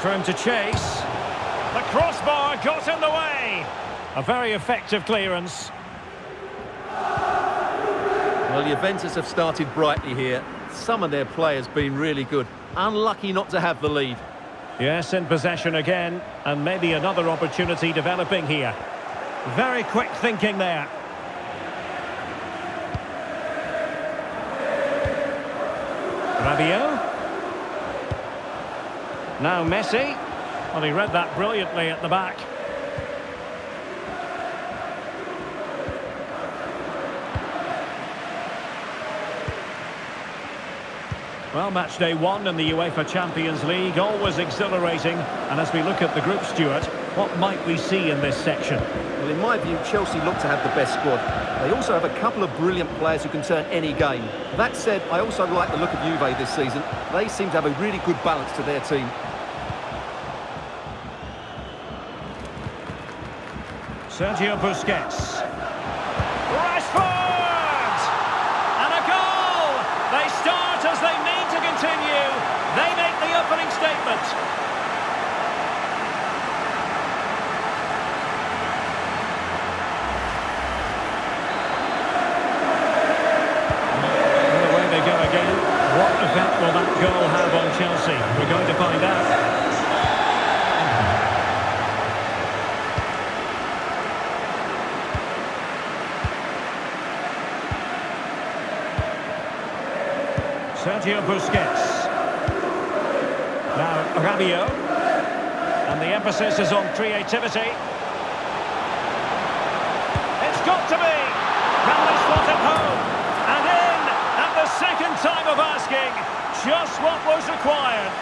for him to chase. The crossbar got in the way. A very effective clearance. Well, Juventus have started brightly here. Some of their players been really good. Unlucky not to have the lead. Yes, in possession again, and maybe another opportunity developing here. Very quick thinking there. Rabiot. Now Messi. Well, he read that brilliantly at the back. Well, match day one in the UEFA Champions League, always exhilarating. And as we look at the group, Stuart, what might we see in this section? Well, in my view, Chelsea look to have the best squad. They also have a couple of brilliant players who can turn any game. That said, I also like the look of Juve this season. They seem to have a really good balance to their team. Sergio Busquets. Rashford! And a goal! They start as they mean to continue. They make the opening statement. And away they go again. What effect will that goal have on Chelsea? We're going to find out. Sergio Busquets. Now Rabiot. And the emphasis is on creativity. It's got to be. Can they slot it home? And in at the second time of asking. Just what was required.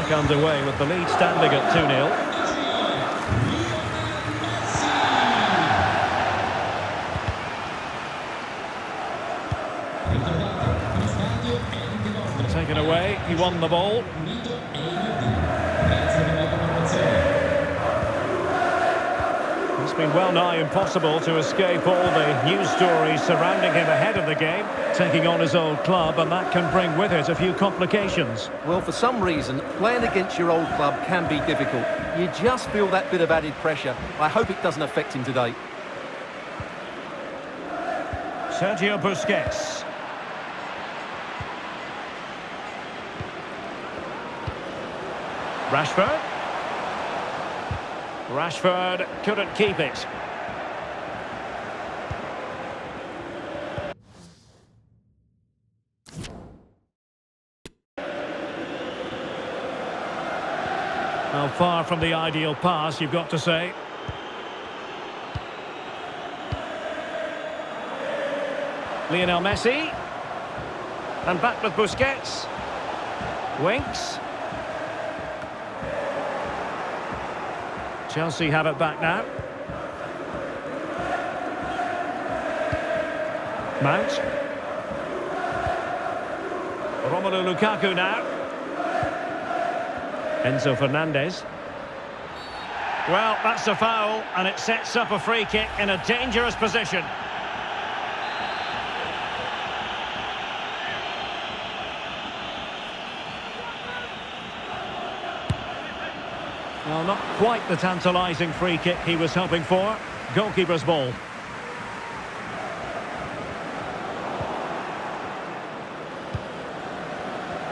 Underway with the lead standing at 2-0. Taken away, he won the ball. It's been well nigh impossible to escape all the news stories surrounding him ahead of the game, taking on his old club, and that can bring with it a few complications. Well, for some reason, playing against your old club can be difficult. You just feel that bit of added pressure. I hope it doesn't affect him today. Sergio Busquets. Rashford. Rashford couldn't keep it. Well, far from the ideal pass, you've got to say. Lionel Messi. And back with Busquets. Winks. Chelsea have it back now. Mount. Romelu Lukaku now. Enzo Fernandez. Well, that's a foul, and it sets up a free kick in a dangerous position. Well, not quite the tantalising free kick he was hoping for. Goalkeeper's ball.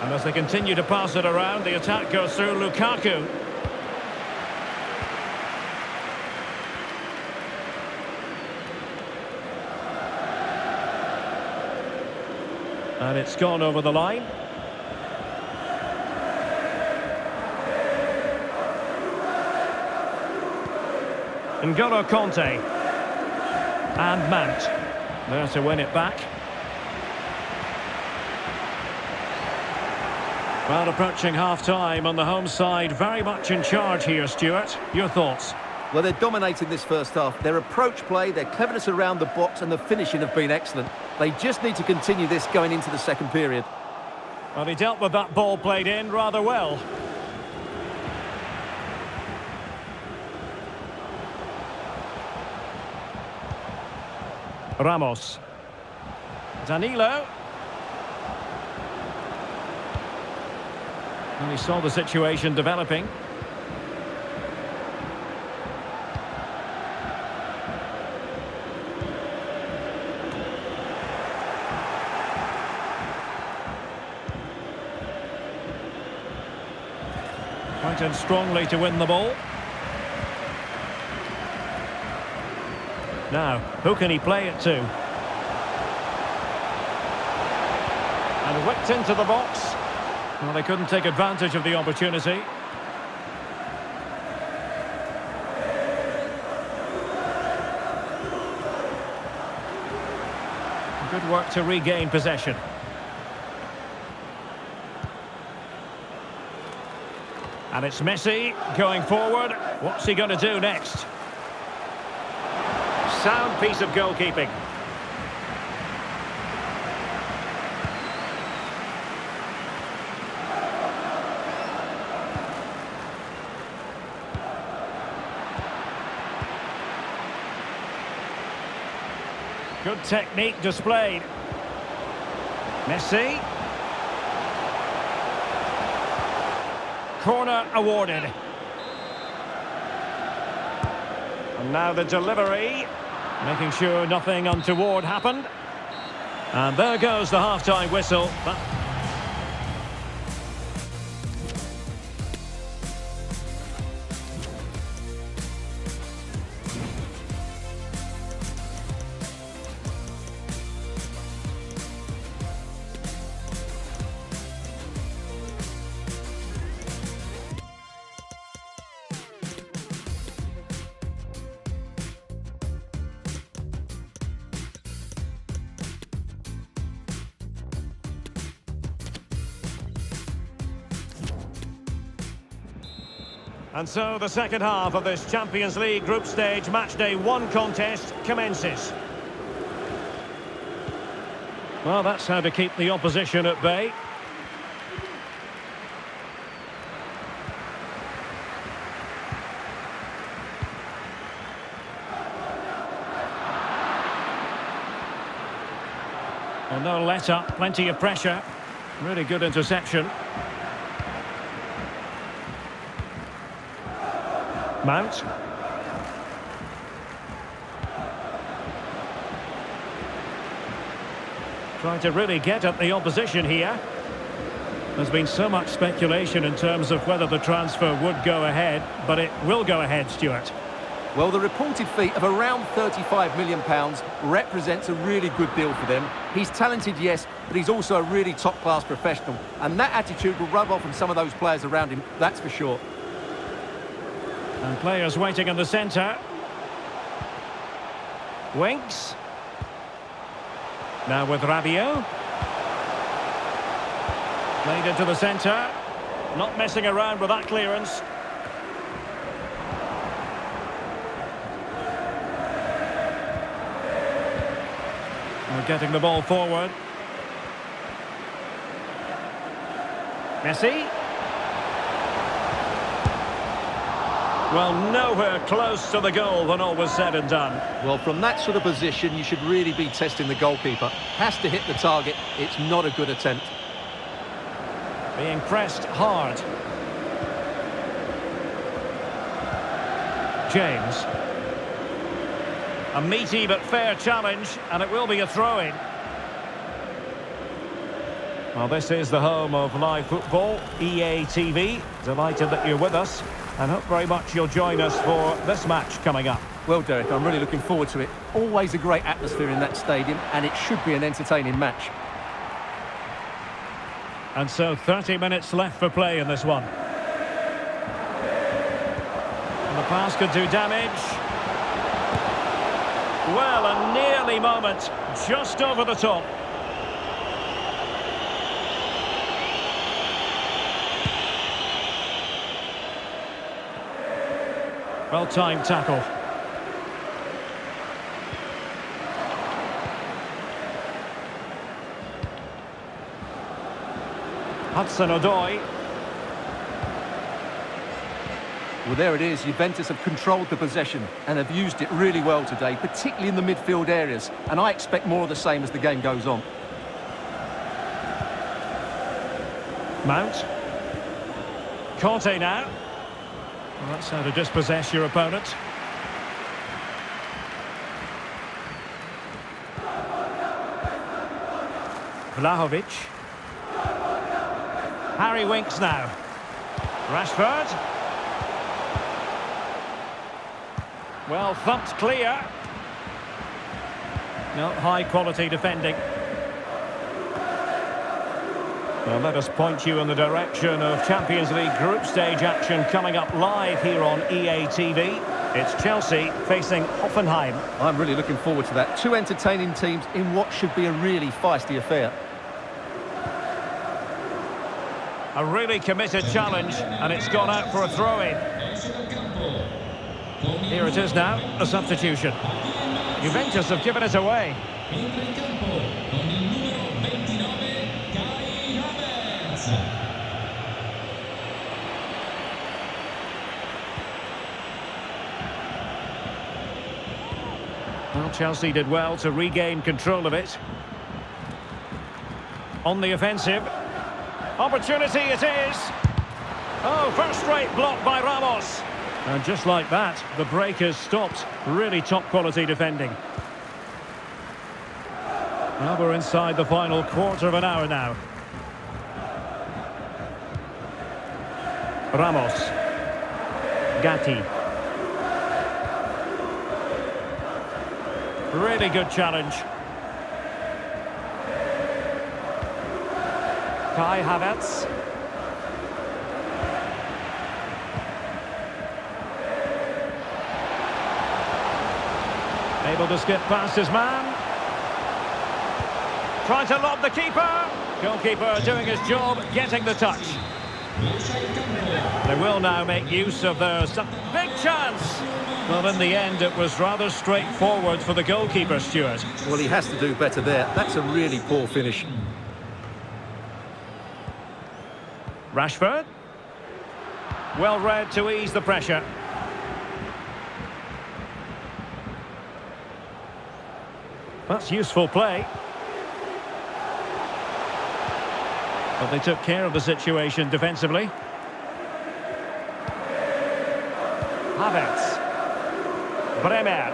And as they continue to pass it around, the attack goes through Lukaku. And it's gone over the line. N'Golo Kanté. And Mount. There to win it back. Well, approaching half-time on the home side, very much in charge here, Stuart. Your thoughts? Well, they're dominating this first half. Their approach play, their cleverness around the box and the finishing have been excellent. They just need to continue this going into the second period. Well, he dealt with that ball played in rather well. Ramos. Danilo. And he saw the situation developing. Went in strongly to win the ball. Now, who can he play it to? And whipped into the box. Well, they couldn't take advantage of the opportunity. Good work to regain possession. And it's Messi going forward. What's he going to do next? Sound piece of goalkeeping. Good technique displayed. Messi. Corner awarded. And now the delivery. Making sure nothing untoward happened. And there goes the half-time whistle. And so the second half of this Champions League group stage matchday 1 contest commences. Well, that's how to keep the opposition at bay. Well, no let up, plenty of pressure. Really good interception. Mount. Trying to really get at the opposition here. There's been so much speculation in terms of whether the transfer would go ahead, but it will go ahead, Stuart. Well, the reported fee of around £35 million represents a really good deal for them. He's talented, yes, but he's also a really top-class professional. And that attitude will rub off on some of those players around him, that's for sure. And players waiting in the centre. Winks. Now with Rabiot. Played into the centre. Not messing around with that clearance. We're getting the ball forward. Messi. Well, nowhere close to the goal when all was said and done. Well, from that sort of position, you should really be testing the goalkeeper. Has to hit the target. It's not a good attempt. Being pressed hard. James. A meaty but fair challenge, and it will be a throw-in. Well, this is the home of live football, EA TV. Delighted that you're with us, and hope very much you'll join us for this match coming up. Well, Derek, I'm really looking forward to it. Always a great atmosphere in that stadium, and it should be an entertaining match. And so 30 minutes left for play in this one. And the pass could do damage. Well, a nearly moment, just over the top. Well-timed tackle. Hudson-Odoi. Well, there it is. Juventus have controlled the possession and have used it really well today, particularly in the midfield areas. And I expect more of the same as the game goes on. Mount. Conte now. Well, that's how to dispossess your opponent. Vlahovic. Harry Winks now. Rashford. Well thumped clear. No, high quality defending. Well, let us point you in the direction of Champions League group stage action coming up live here on EA TV. It's Chelsea facing Hoffenheim. I'm really looking forward to that. Two entertaining teams in what should be a really feisty affair. A really committed challenge, and it's gone out for a throw-in. Here it is now, a substitution. Juventus have given it away. Well, Chelsea did well to regain control of it. On the offensive. Opportunity it is. Oh, first-rate block by Ramos. And just like that, the break has stopped. Really top-quality defending. Well, we're inside the final quarter of an hour now. Ramos. Gatti. Really good challenge. Kai Havertz. Able to skip past his man. Trying to lob the keeper. Goalkeeper doing his job, getting the touch. They will now make use of their big chance. Well, in the end, it was rather straightforward for the goalkeeper, Stuart. Well, he has to do better there. That's a really poor finish. Rashford. Well read to ease the pressure. That's useful play. But they took care of the situation defensively. Havertz. Bremer.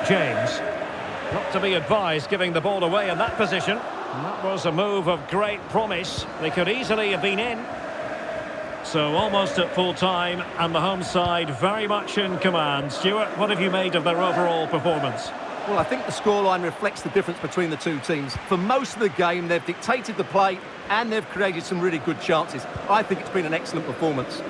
James. Not to be advised giving the ball away in that position. And that was a move of great promise. They could easily have been in. So almost at full time, and the home side very much in command. Stuart, what have you made of their overall performance? Well, I think the scoreline reflects the difference between the two teams. For most of the game, they've dictated the play and they've created some really good chances. I think it's been an excellent performance.